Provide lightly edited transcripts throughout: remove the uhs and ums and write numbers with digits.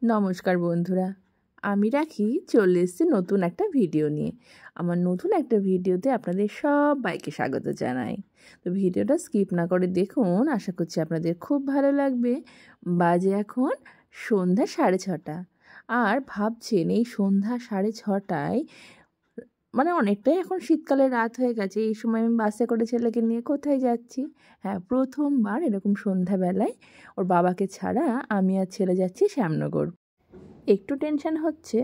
নমস্কার বন্ধুরা, আমি রাখি চলে এসেছি নতুন একটা ভিডিও নিয়ে। আমার নতুন একটা ভিডিওতে আপনাদের সবাইকে স্বাগত জানাই। তো ভিডিওটা স্কিপ না করে দেখুন, আশা করছি আপনাদের খুব ভালো লাগবে। বাজে এখন সন্ধ্যা 6:30, আর ভাবছেন এই সন্ধ্যা 6:30টায় মানে অনেকটাই এখন শীতকালে রাত হয়ে গেছে, এই সময় আমি বাসে করে ছেলেকে নিয়ে কোথায় যাচ্ছি? হ্যাঁ, প্রথমবার এরকম সন্ধ্যাবেলায় ওর বাবাকে ছাড়া আমি আর ছেলে যাচ্ছি শ্যামনগর। একটু টেনশন হচ্ছে,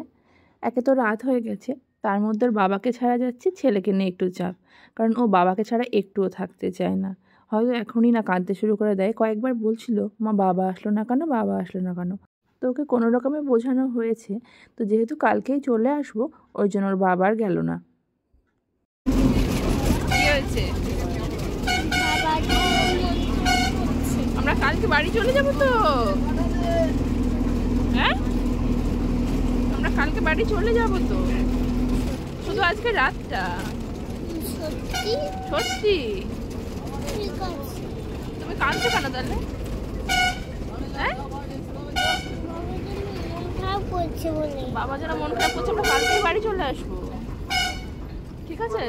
একে তো রাত হয়ে গেছে, তার মধ্যে ওর বাবাকে ছাড়া যাচ্ছি, ছেলেকে নিয়ে একটু চাপ, কারণ ও বাবাকে ছাড়া একটুও থাকতে চায় না। হয়তো এখনই না কাঁদতে শুরু করে দেয়, কয়েকবার বলছিল মা বাবা আসলো না কেন, বাবা আসলো না কেন। তো ওকে কোনো রকমে বোঝানো হয়েছে, তো যেহেতু কালকেই চলে আসবো ওই জন্য ওর বাবা আর গেল না। আমরা কালকে বাড়ি চলে যাবো তো, হ্যাঁ আমরা কালকে বাড়ি চলে যাবো তো, শুধু আজকে রাতটা। সত্যি? তুমি কাঁদছো কেন তাহলে? হ্যাঁ, বাবা যেন মন খারাপ করছে, আমরা কালকে বাড়ি চলে আসবো, ঠিক আছে?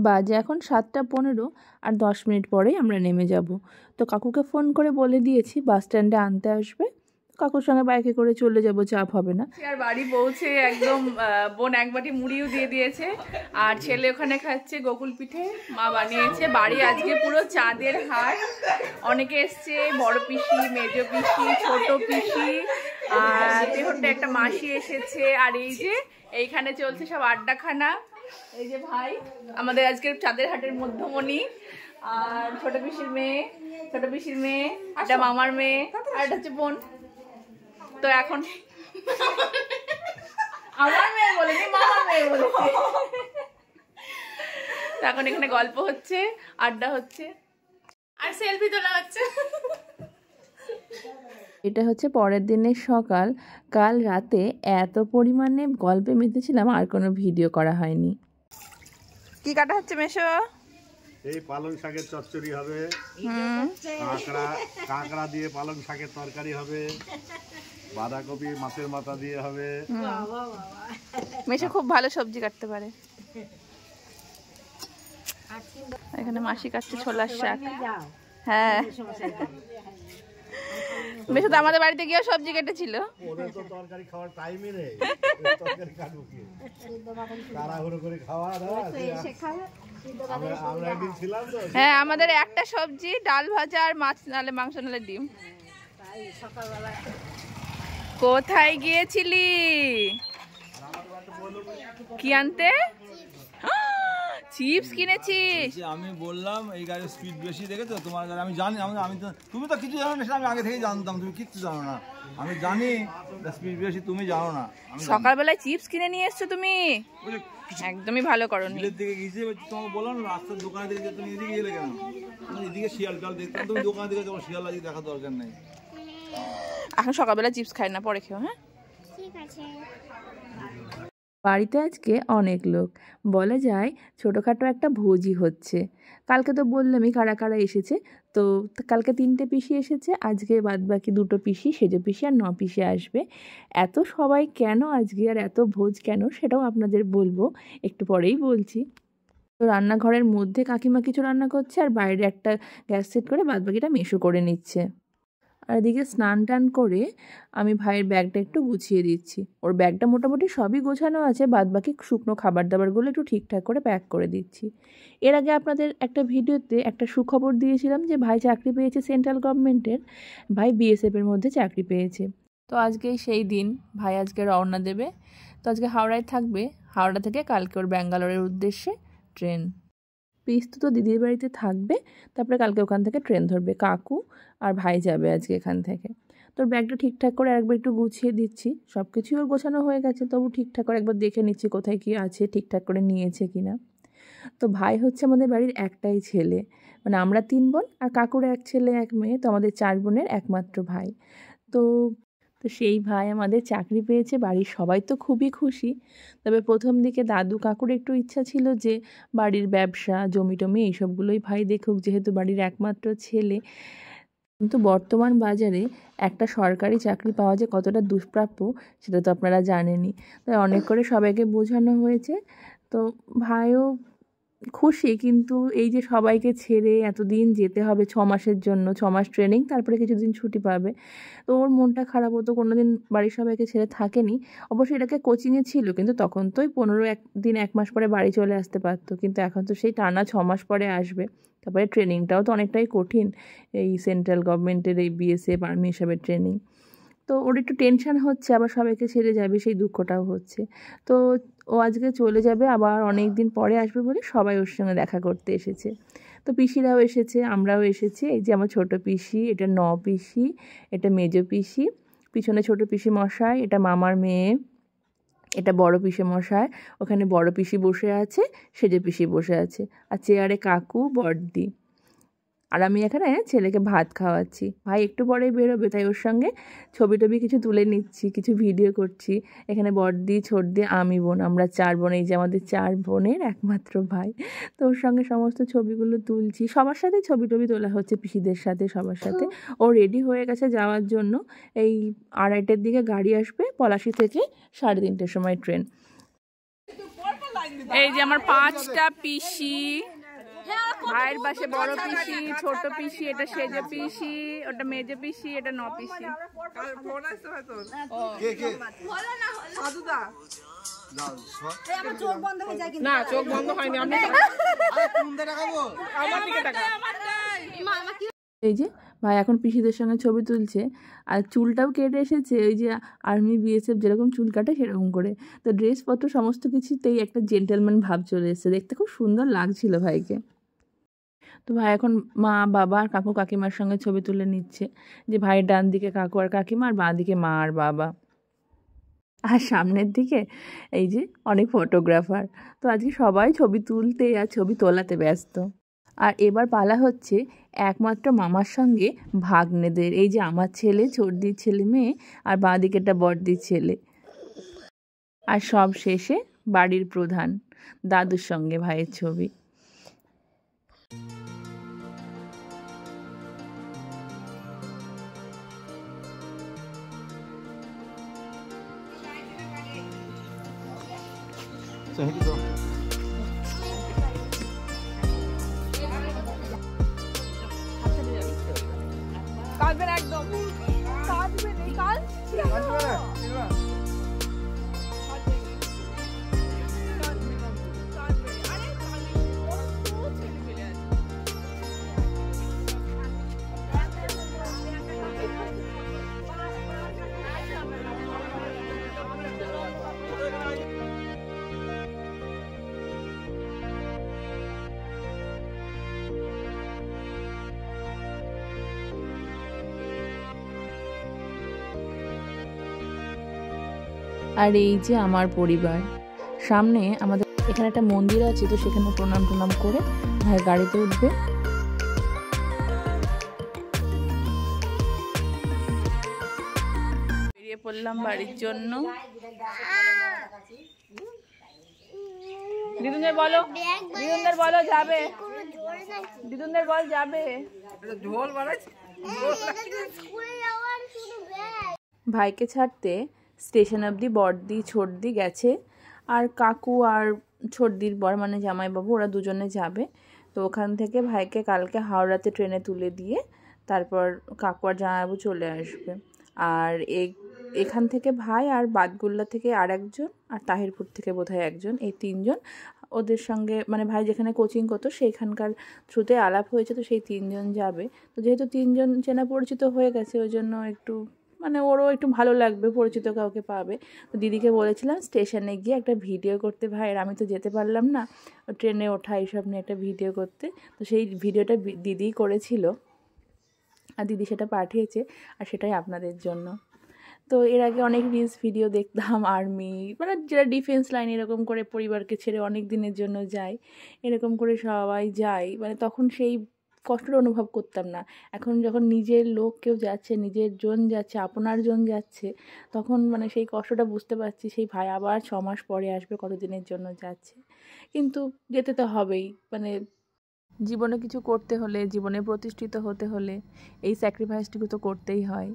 বাজে এখন 7:15, আর 10 মিনিট পরেই আমরা নেমে যাব। তো কাকুকে ফোন করে বলে দিয়েছি বাস স্ট্যান্ডে আনতে আসবে, কাকুর সঙ্গে বাইকে করে চলে যাব, চাপ হবে না। আর বাড়ি পৌঁছে একদম বোন এক বাটি মুড়িও দিয়ে দিয়েছে, আর ছেলে ওখানে খাচ্ছে গোকুল পিঠে, মা বানিয়েছে। বাড়ি আজকে পুরো চাঁদের হাট, অনেকে এসছে, বড় পিসি, মেজো পিসি, ছোট পিসি, আর তেহট্টে একটা মাসি এসেছে, আর এই যে এইখানে চলছে সব আড্ডাখানা। এই যে ভাই আমাদের আজকের চাঁদের হাটের মধ্যমণি, আর ছোট পিসির মেয়ে, একটা মামার মেয়ে, আর এটা হচ্ছে বোন। তো এখন আমার মেয়ে বলেনি, মামার মেয়ে বলেছে। তো এখন এখানে গল্প হচ্ছে, আড্ডা হচ্ছে, আর সেলফি তোলা হচ্ছে। এটা হচ্ছে পরের দিনের সকাল। কাল রাতে এত পরিমাণে গল্পে মেতেছিলাম, আর কোনো ভিডিও করা হয়নি। কি কাটা হচ্ছে মেশো? এই পালং শাকের চচ্চড়ি হবে, কাঁকড়া দিয়ে পালং শাকের তরকারি হবে, বাঁধাকপি মাছের মাথা দিয়ে হবে। মেশো খুব ভালো সবজি কাটতে পারে। এখানে মাসি কাটছে ছোলার শাক। হ্যাঁ, মেশো তো আমাদের বাড়িতে গিয়েও সবজি কেটেছিল। ওদের তো তরকারি খাওয়ার টাইমই নেই, তরকারি কাটবো কি, তাড়াহুড়ো করে খাওয়া দাওয়া। আমরা একদিন ছিলাম তো, হ্যাঁ, আমাদের একটা সবজি, ডাল ভাজা, আর মাছ নালে মাংস নালে ডিম। কোথায় গিয়েছিলি? কি আনতে? চিপস কিনেছিস? আমি বললাম এই গাড়ির স্পিড বেশি দেখেছো তোমার গাড়ি, আমি জানি, আমি তো, তুমি তো কিছু জানো না, সেটা আমি আগে থেকেই জানতাম, তুমি কিচ্ছু জানো না। আমি জানি স্পিড বেশি, তুমি জানো না। সকালবেলায় চিপস কিনে নিয়ে এসছো তুমি, একদমই ভালো করোনি। দিকে গিয়েছি, তোমাকে বললাম রাস্তার দোকানের দিকে, তুমি এদিকে গেলে কেন? তুমি এদিকে শিয়াল টাল দেখতাম, তুমি দোকানের দিকে যাবো, শিয়াল আজকে দেখার দরকার নেই। এখন সকালবেলা চিপস খাই না, পরে খেও। হ্যাঁ, ঠিক আছে। বাড়িতে আজকে অনেক লোক, বলা যায় ছোটোখাটো একটা ভোজই হচ্ছে। কালকে তো বললামই কারা কারা এসেছে। তো কালকে 3টে পিসি এসেছে, আজকে বাদবাকি 2টো পিসি, সেজো পিসি আর 9 পিসি আসবে। এত সবাই কেন আজকে, আর এত ভোজ কেন, সেটাও আপনাদের বলবো, একটু পরেই বলছি। তো রান্নাঘরের মধ্যে কাকিমা কিছু রান্না করছে, আর বাইরে একটা গ্যাস সেট করে বাদবাকিটা মেশো করে নিচ্ছে। আর এদিকে স্নান টান করে আমি ভাইয়ের ব্যাগটা একটু গুছিয়ে দিচ্ছি। ওর ব্যাগটা মোটামুটি সবই গোছানো আছে, বাদবাকি শুকনো খাবার দাবারগুলো একটু ঠিকঠাক করে প্যাক করে দিচ্ছি। এর আগে আপনাদের একটা ভিডিওতে একটা সুখবর দিয়েছিলাম যে ভাই চাকরি পেয়েছে সেন্ট্রাল গভর্নমেন্টের, ভাই বিএসএফের মধ্যে চাকরি পেয়েছে। তো আজকেই সেই দিন, ভাই আজকে রওনা দেবে। তো আজকে হাওড়ায় থাকবে, হাওড়া থেকে কালকে ওর ব্যাঙ্গালোরের উদ্দেশ্যে ট্রেন। পিস্তু তো দিদির বাড়িতে থাকবে, তারপরে কালকে ওখান থেকে ট্রেন ধরবে। কাকু আর ভাই যাবে আজকে এখান থেকে। তোর ব্যাগটা ঠিকঠাক করে একবার একটু গুছিয়ে দিচ্ছি, সব কিছুই ওর গোছানো হয়ে গেছে, তবু ঠিকঠাক করে একবার দেখে নিচ্ছি কোথায় কী আছে, ঠিকঠাক করে নিয়েছে কি না। তো ভাই হচ্ছে আমাদের বাড়ির একটাই ছেলে, মানে আমরা 3 বোন, আর কাকুর 1 ছেলে 1 মেয়ে, তো আমাদের 4 বোনের একমাত্র ভাই। তো তো সেই ভাই আমাদের চাকরি পেয়েছে, বাড়ির সবাই তো খুবই খুশি। তবে প্রথম দিকে দাদু কাকুর একটু ইচ্ছা ছিল যে বাড়ির ব্যবসা, জমি টমি এইসবগুলোই ভাই দেখুক, যেহেতু বাড়ির একমাত্র ছেলে। কিন্তু বর্তমান বাজারে একটা সরকারি চাকরি পাওয়া যে কতটা দুষ্প্রাপ্য সেটা তো আপনারা জানেনই। তাই অনেক করে সবাইকে বোঝানো হয়েছে। তো ভাইও খুশি, কিন্তু এই যে সবাইকে ছেড়ে এতদিন যেতে হবে 6 মাসের জন্য, 6 মাস ট্রেনিং, তারপরে কিছুদিন ছুটি পাবে। তো ওর মনটা খারাপ হতো, কোনোদিন বাড়ির সবাইকে ছেড়ে থাকেনি। অবশ্যই এটাকে কোচিংয়ে ছিল, কিন্তু তখন তো ওই 15 দিন 1 মাস পরে বাড়ি চলে আসতে পারতো, কিন্তু এখন তো সেই টানা 6 মাস পরে আসবে। তারপরে ট্রেনিংটাও তো অনেকটাই কঠিন, এই সেন্ট্রাল গভর্নমেন্টের এই বিএসএফ আর্মি হিসাবে ট্রেনিং। তো ওর একটু টেনশান হচ্ছে, আবার সবাইকে ছেড়ে যাবে সেই দুঃখটাও হচ্ছে। তো ও আজকে চলে যাবে, আবার অনেক দিন পরে আসবে বলে সবাই ওর সঙ্গে দেখা করতে এসেছে। তো পিসিরাও এসেছে, আমরাও এসেছি। এই যে আমার ছোটো পিসি, এটা পিসি, এটা মেজো পিসি, পিছনে ছোটো পিসি মশাই, এটা মামার মেয়ে, এটা বড় পিসে মশাই, ওখানে বড় পিসি বসে আছে, সেজে পিসি বসে আছে, আর চেয়ারে কাকু বড়দি। আর আমি এখানে ছেলেকে ভাত খাওয়াচ্ছি। ভাই একটু পরেই বেরোবে, তাই ওর সঙ্গে ছবি টবি কিছু তুলে নিচ্ছি, কিছু ভিডিও করছি। এখানে বড়দি, ছোটদি, আমি বোন, আমরা 4 বোন। এই যে আমাদের 4 বোনের একমাত্র ভাই। তো ওর সঙ্গে সমস্ত ছবিগুলো তুলছি, সবার সাথে ছবি টবি তোলা হচ্ছে, পিসিদের সাথে, সবার সাথে। ও রেডি হয়ে গেছে যাওয়ার জন্য। এই 2:30টার দিকে গাড়ি আসবে পলাশী থেকে, 3:30টার সময় ট্রেন। এই যে আমার 5টা পিসি, ভাইয়ের পাশে বড় পিসি, ছোট পিসি, এটা সেজে পিসি, ওটা মেজে পিসি, এটা পিসি। না, চোখ বন্ধ হয়নি। এই যে ভাই এখন পিসিদের সঙ্গে ছবি তুলছে, আর চুলটাও কেটে এসেছে ওই যে আর্মি বিএসএফ যেরকম চুল কাটে সেরকম করে। তো ড্রেসপত্র সমস্ত কিছুতেই একটা জেন্টেলম্যান ভাব চলে এসেছে, দেখতে খুব সুন্দর লাগছিল ভাইকে। তো ভাই এখন মা, বাবা আর কাকু কাকিমার সঙ্গে ছবি তুলে নিচ্ছে। যে ভাইয়ের ডান দিকে কাকু আর কাকিমা, আর বাঁ দিকে মা আর বাবা, আর সামনের দিকে এই যে অনেক ফটোগ্রাফার। তো আজকে সবাই ছবি তুলতে আর ছবি তোলাতে ব্যস্ত। আর এবার পালা হচ্ছে একমাত্র মামার সঙ্গে ভাগ্নেদের। এই যে আমার ছেলে, ছোটদির ছেলে মেয়ে, আর বাঁ দিকেরটা বড়দির ছেলে। আর সব শেষে বাড়ির প্রধান দাদুর সঙ্গে ভাইয়ের ছবি। কাঁদবেন একদম, কাঁদবেন এই কাজ আর এই যে আমার পরিবার। সামনে আমাদের এখানে একটা মন্দির আছে, তো সেখানে প্রণাম টনাম করে ভাই গাড়িতে উঠবে। বেরিয়ে পড়লাম বাড়ির জন্য। দিদুনদের বলো, দিদুনদের বলো যাবে, দিদুনদের বল যাবে। ভাইকে ছাড়তে স্টেশন অবধি বড়দি ছোটদি গেছে, আর কাকু আর ছোটদির বর মানে জামাইবাবু, ওরা দুজনে যাবে। তো ওখান থেকে ভাইকে কালকে হাওড়াতে ট্রেনে তুলে দিয়ে তারপর কাকু আর জামাইবাবু চলে আসবে। আর এখান থেকে ভাই, আর বাদগুল্লা থেকে আর একজন, আর তাহিরপুর থেকে বোধহয় একজন, এই 3 জন ওদের সঙ্গে, মানে ভাই যেখানে কোচিং করতো সেইখানকার থ্রুতে আলাপ হয়েছে, তো সেই 3 জন যাবে। তো যেহেতু 3 জন চেনা পরিচিত হয়ে গেছে, ওই জন্য একটু মানে ওরও একটু ভালো লাগবে, পরিচিত কাউকে পাবে। তো দিদিকে বলেছিলাম স্টেশনে গিয়ে একটা ভিডিও করতে ভাইয়ের, আমি তো যেতে পারলাম না, ট্রেনে ওঠা এইসব নিয়ে একটা ভিডিও করতে। তো সেই ভিডিওটা দিদিই করেছিল, আর দিদি সেটা পাঠিয়েছে, আর সেটাই আপনাদের জন্য। তো এর আগে অনেক রিলস ভিডিও দেখতাম আর্মি, মানে যারা ডিফেন্স লাইন এরকম করে পরিবারকে ছেড়ে অনেক দিনের জন্য যায়, এরকম করে সবাই যায়, মানে তখন সেই কষ্টটা অনুভব করতাম না। এখন যখন নিজের লোক কেউ যাচ্ছে, নিজের জন যাচ্ছে, আপনার জন যাচ্ছে, তখন মানে সেই কষ্টটা বুঝতে পারছি। সেই ভাই আবার 6 মাস পরে আসবে, কতদিনের জন্য যাচ্ছে, কিন্তু যেতে তো হবেই। মানে জীবনে কিছু করতে হলে, জীবনে প্রতিষ্ঠিত হতে হলে এই স্যাক্রিফাইসটুকু তো করতেই হয়।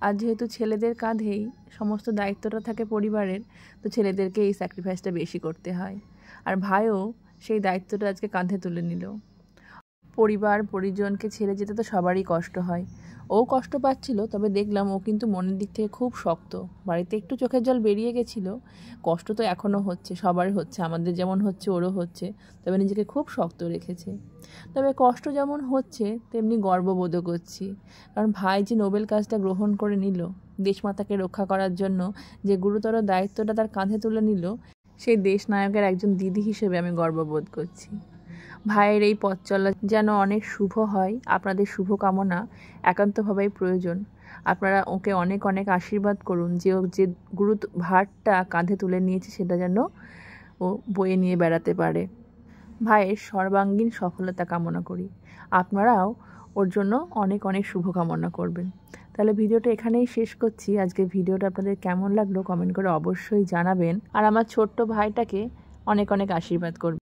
আর যেহেতু ছেলেদের কাঁধেই সমস্ত দায়িত্বটা থাকে পরিবারের, তো ছেলেদেরকে এই স্যাক্রিফাইসটা বেশি করতে হয়। আর ভাইও সেই দায়িত্বটা আজকে কাঁধে তুলে নিল। পরিবার পরিজনকে ছেড়ে যেতে তো সবারই কষ্ট হয়। ও কষ্ট পাচ্ছিল, তবে দেখলাম ও কিন্তু মনের দিক থেকে খুব শক্ত। বাড়িতে একটু চোখের জল বেরিয়ে গেছিলো, কষ্ট তো এখনও হচ্ছে, সবার হচ্ছে, আমাদের যেমন হচ্ছে ওরও হচ্ছে, তবে নিজেকে খুব শক্ত রেখেছে। তবে কষ্ট যেমন হচ্ছে তেমনি গর্ববোধও করছি, কারণ ভাই যে নোবেল কাজটা গ্রহণ করে নিল, দেশমাতাকে রক্ষা করার জন্য যে গুরুতর দায়িত্বটা তার কাঁধে তুলে নিল, সেই দেশ নায়কের একজন দিদি হিসেবে আমি গর্ববোধ করছি। ভাইয়ের এই পথ চলা যেন অনেক শুভ হয়, আপনাদের শুভকামনা একান্তভাবেই প্রয়োজন। আপনারা ওকে অনেক অনেক আশীর্বাদ করুন যে ও যে ভারটা কাঁধে তুলে নিয়েছে সেটা যেন ও বয়ে নিয়ে বেড়াতে পারে। ভাইয়ের সর্বাঙ্গীন সফলতা কামনা করি। আপনারাও ওর জন্য অনেক অনেক শুভকামনা করবেন। তাহলে ভিডিওটা এখানেই শেষ করছি। আজকে ভিডিওটা আপনাদের কেমন লাগলো কমেন্ট করে অবশ্যই জানাবেন। আর আমার ছোট্ট ভাইটাকে অনেক অনেক আশীর্বাদ করবেন।